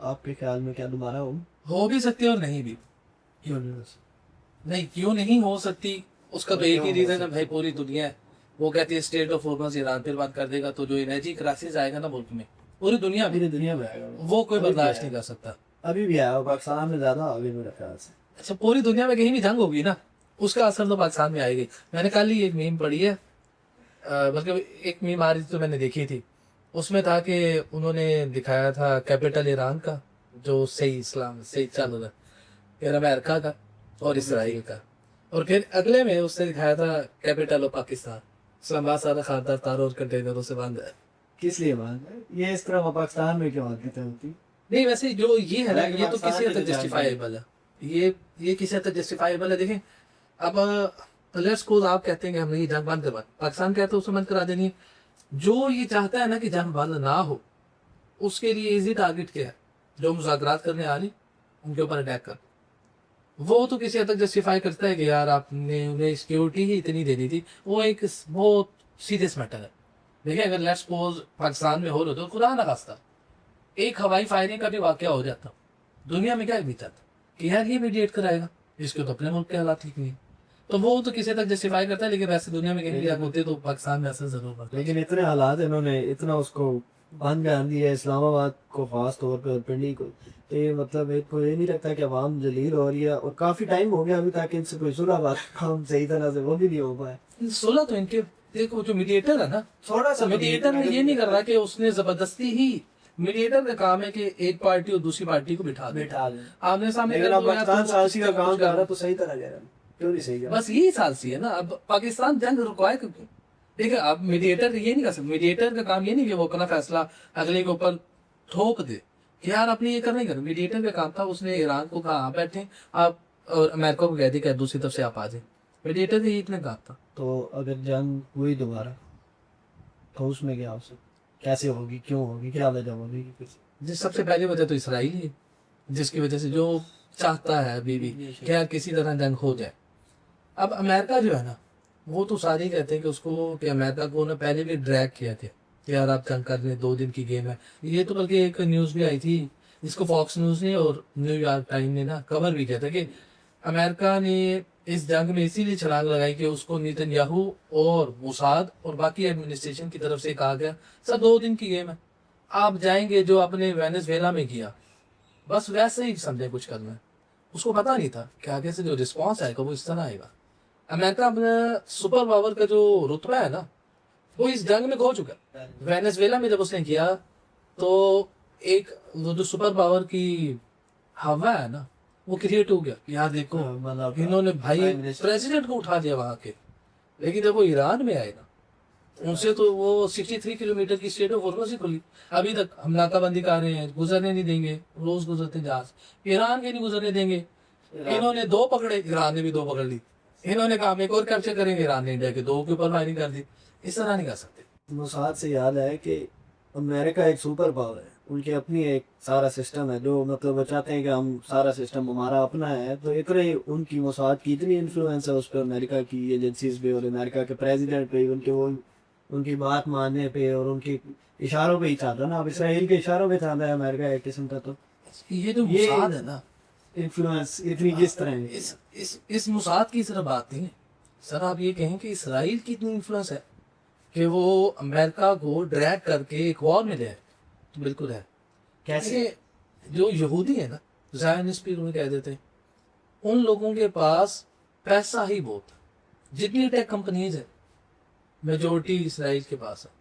आपके ख्याल में क्या दोबारा हो भी सकती है और नहीं भी। क्यों नहीं हो नहीं, क्यों नहीं हो सकती, उसका तो एक ही रीजन है भाई, पूरी दुनिया है वो कहती है स्टेट ऑफ हॉर्मस ईरान फिर बात कर देगा, तो जो एनर्जी क्राइसिस आएगा ना मुल्क में, पूरी दुनिया में, पूरी दुनिया में आएगा वो कोई अभी भी बर्दाश्त आएगा। नहीं कर सकता। अभी भी आया पाकिस्तान में ज्यादा आगे मेरे ख्याल से। अच्छा, पूरी दुनिया में कहीं भी जंग होगी ना, उसका असर तो पाकिस्तान में आएगी। मैंने कल ही एक मीम पढ़ी है, बल्कि एक मीम आ रही थी तो मैंने देखी थी, उसमें था कि उन्होंने दिखाया था कैपिटल ईरान का जो सही इस्लाम सही चल रहा है, फिर अमेरिका का और इसराइल का, और फिर अगले में उसने दिखाया था कैपिटल ऑफ पाकिस्तान, इस्लामाबाद सारा खानदार तारों और कंटेनरों से बंद है। किस लिए बात है ये इस तरह पाकिस्तान में क्यों हरकतें होती? नहीं वैसे जो ये है ना, ये तो किसी हद तक पाकिस्तान के जस्टिफाइबल है, ये किसी हद तक जस्टिफाइबल है। देखें अब लेट्स सपोज आप कहते हैं कि हमने ये जंग बंद करवा, पाकिस्तान कहते हैं उसे बंद करा देनी है। जो ये चाहता है ना कि जंग बंद ना हो, उसके लिए इजी टारगेट क्या है, जो मुज़ाकरात करने आ रही उनके ऊपर अटैक कर, वो तो किसी हद तक जस्टिफाई करता है कि यार आपने उन्हें सिक्योरिटी ही इतनी देनी थी, वो एक बहुत सीरियस मैटर है। देखिए अगर लेट्स सपोज पाकिस्तान में हो रहा तो खुदा ना खास्ता एक हवाई फायरिंग का भी वाकया हो जाता, दुनिया में क्या बीता था कि यार ये मीडिएट कराएगा, इसके तो अपने मुल्क के हालात ठीक नहीं है, तो वो तो किसी तक जस्टिफाई करता है। लेकिन वैसे दुनिया में कहीं भी होते तो पाकिस्तान में ऐसा जरूर होता। लेकिन इतने हालात इन्होंने इतना उसको बंद कर दिया है, इस्लामाबाद को खास तौर पर और पिंडी को, तो ये मतलब एक को ये नहीं लगता कि अवाम जलील हो रही है, और काफी टाइम हो गया अभी तक इनसे कोई सुलह बात काम सही तरह से वो भी नहीं हो पाया। सुलह तो इनके, देखो जो मीडिएटर है ना, थोड़ा सा मीडिएटर ने ये नहीं कर रहा कि उसने जबरदस्ती ही, मीडिएटर का काम है कि एक पार्टी और दूसरी पार्टी को बिठा दे, आमने सामने लेकिन कर अब दो या पाकिस्तान तो सालसी का कुछ काम कर कर रहा दो। तो सही तरह कह रहा है, क्यों नहीं सही कह रहा? बस यही सालसी है ना, अब पाकिस्तान जंग रुकवाए क्योंकि देखिए अब मीडिएटर ये नहीं कर सकता, मीडिएटर का काम ये नहीं कि वो अपना फैसला अगले के ऊपर थोप दे कि यार आपने ये करना ही करो। मीडिएटर का काम था, उसने ईरान को कहा आप बैठे आप, और अमेरिका को कह दिया कि दूसरी तरफ से आप आ जाए, मीडिएटर का ये इतना काम था। तो अगर जंग हुई दोबारा तो उसमें क्या हो सकता, कैसे होगी, क्यों होगी, क्या वजह होगी? जिस सबसे पहली वजह तो इसराइल ही है, जिसकी वजह से जो चाहता है अभी भी कि यार किसी तरह जंग हो जाए। अब अमेरिका जो है ना, वो तो सारे ही कहते हैं कि उसको, कि अमेरिका को ना पहले भी ड्रैग किया था कि यार आप जंग कर रहे, 2 दिन की गेम है। ये तो बल्कि एक न्यूज़ भी आई थी जिसको फॉक्स न्यूज़ ने और न्यूयॉर्क टाइम ने ना कवर भी किया था कि अमेरिका ने इस जंग में इसीलिए छलांग लगाई कि उसको नेतन्याहू और मोसाद और बाकी एडमिनिस्ट्रेशन की तरफ से कहा गया सर 2 दिन की गेम है, आप जाएंगे जो आपने वेनेजुएला में किया बस वैसे ही समझे कुछ करना है। उसको पता नहीं था कि आगे से जो रिस्पॉन्स आएगा वो इस तरह आएगा। अमेरिका अपना सुपर पावर का जो रुतबा है ना, वो इस जंग में खो चुका है। वेनेजुएला में जब उसने किया तो एक वो जो सुपर पावर की हवा है ना, वो क्रिएट हो गया कि यार देखो इन्होंने भाई प्रेसिडेंट को उठा दिया वहां के। लेकिन जब वो ईरान में आए ना, उनसे तो वो 63 किलोमीटर की स्टेट ऑफ हॉर्मस ही खुली, अभी तक हम नाकाबंदी कर रहे हैं, गुजरने नहीं देंगे, रोज गुजरते जहाज, ईरान के नहीं गुजरने देंगे। इन्होंने 2 पकड़े, ईरान ने भी 2 पकड़ ली, इन्होंने कहा एक और कैप्चर करेंगे, ईरान ने इंडिया के 2 के ऊपर फायरिंग कर दी। इस तरह नहीं कर सकते। मोसाद से याद है कि अमेरिका एक सुपर पावर है, उनकी अपनी एक सारा सिस्टम है, जो मतलब वो चाहते हैं कि हम सारा सिस्टम हमारा अपना है, तो इतने उनकी मोसाद की इतनी इन्फ्लुएंस है उस पर, अमेरिका की एजेंसीज पे और अमेरिका के प्रेसिडेंट पे, उनके वो उनकी बात मानने पे और उनके इशारों पे ही चाहता ना, अब इसराइल के इशारों पे चाहता है अमेरिका एक किस्म का। तो ये जो मुसाद है ना, इन्फ्लुएंस इतनी किस तरह है? इस मुसाद की सिर्फ बात नहीं है सर, आप ये कहें कि इसराइल की इतनी इन्फ्लुएंस है कि वो अमेरिका को ड्रैग करके एक वॉर में ले आए, तो बिल्कुल है। कैसे? जो यहूदी है ना, ज़ायनिस्ट भी उन्हें कह देते हैं, उन लोगों के पास पैसा ही बहुत है। जितनी टेक कंपनीज है मेजोरिटी इसराइल के पास है,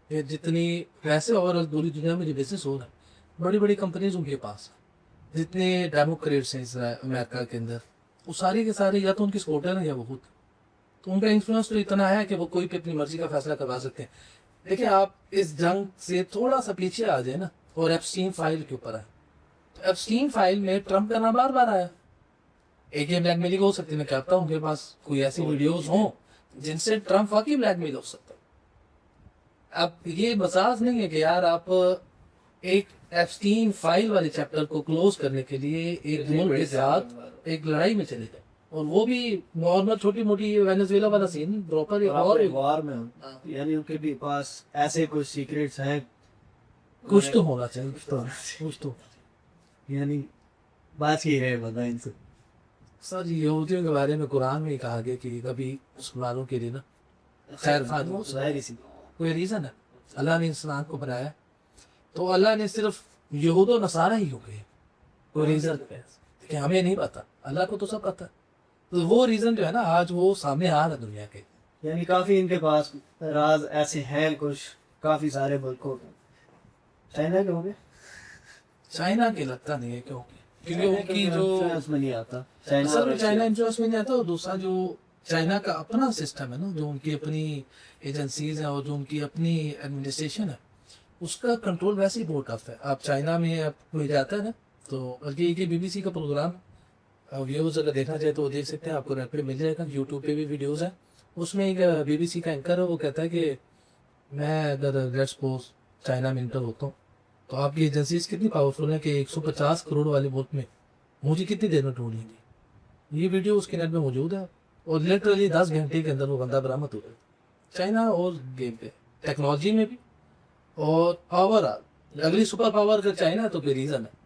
ये जितनी वैसे ओवरऑल पूरी दुनिया में जो बिजनेस हो रहा है बड़ी बड़ी कंपनीज उनके पास है। जितने डेमोक्रेट्स हैं इसराइल अमेरिका के अंदर, वो सारे के सारे या तो उनके सपोर्टर हैं या वो खुद, तो उनका इन्फ्लुएंस तो इतना है कि वो कोई भी अपनी मर्जी का फैसला करवा सकते हैं। देखिए आप इस जंग से थोड़ा सा पीछे आ जाए ना, और एप्स्टीन फाइल के ऊपर आए, तो एप्स्टीन फाइल में ट्रम्प का नाम बार बार आया। एक ये ब्लैकमेलिंग हो सकती है, मैं कहता हूँ उनके पास कोई ऐसी वीडियोस हों जिनसे ट्रम्प वाकई ब्लैकमेल हो सकता है। अब ये मजाज नहीं है कि यार आप एक एप्स्टीन फाइल वाले चैप्टर को क्लोज करने के लिए एक मुल्क के साथ एक लड़ाई में चले जाए, और वो भी नॉर्मल छोटी मोटी वेनेजुएला वाला सीन प्रॉपर वार में, यानी उनके भी पास ऐसे कुछ सीक्रेट्स हैं, कुछ तो होना चाहिए, कुछ तो। यानी बात ही है बता इनसे। सर यहूदियों के बारे में कुरान में ही कहा गया कि कभी मुसलमानों के लिए ना खैर खान जाहिर इसी कोई रीज़न है। अल्लाह ने इंसान को बनाया तो अल्लाह ने सिर्फ यहूद और नसारा ही हो गए, कोई रीज़न है कि हमें नहीं पता, अल्लाह को तो सब पता है। तो वो रीज़न जो है ना आज वो सामने आ रहा है दुनिया के। यानी काफी इनके पास राज ऐसे हैं कुछ काफी सारे मुल्कों के। चाइना के हो गए, चाइना के लगता नहीं है क्योंकि उनकी जो influence में नहीं आता चाइना असल और में रशिया। चाइना इन्फ्लुएंस में नहीं आता और दूसरा जो चाइना का अपना सिस्टम है ना, जो उनकी अपनी एजेंसीज हैं और जो उनकी अपनी एडमिनिस्ट्रेशन है उसका कंट्रोल वैसे ही बहुत टफ है। आप चाइना में आप कोई जाता है ना तो बल्कि एक बीबीसी का प्रोग्राम व्यूज़ अगर देखना चाहे तो वो देख सकते हैं, आपको नेट पे मिल जाएगा, यूट्यूब पे भी वीडियोज़ हैं। उसमें एक बीबीसी का एंकर है, वो कहता है कि मैं अगर लेट्स सपोज चाइना में इंटर होता हूँ तो आपकी एजेंसीज कितनी पावरफुल है कि 150 करोड़ वाले मुल्क में मुझे कितनी देर में ढूंढेंगी। ये वीडियो उसके नेट में मौजूद है और लिटरली 10 घंटे के अंदर वो बंदा बरामद हो गया। चाइना और गेम पे टेक्नोलॉजी में भी और पावर, अगली सुपर पावर अगर चाइना है तो कोई रीज़न है।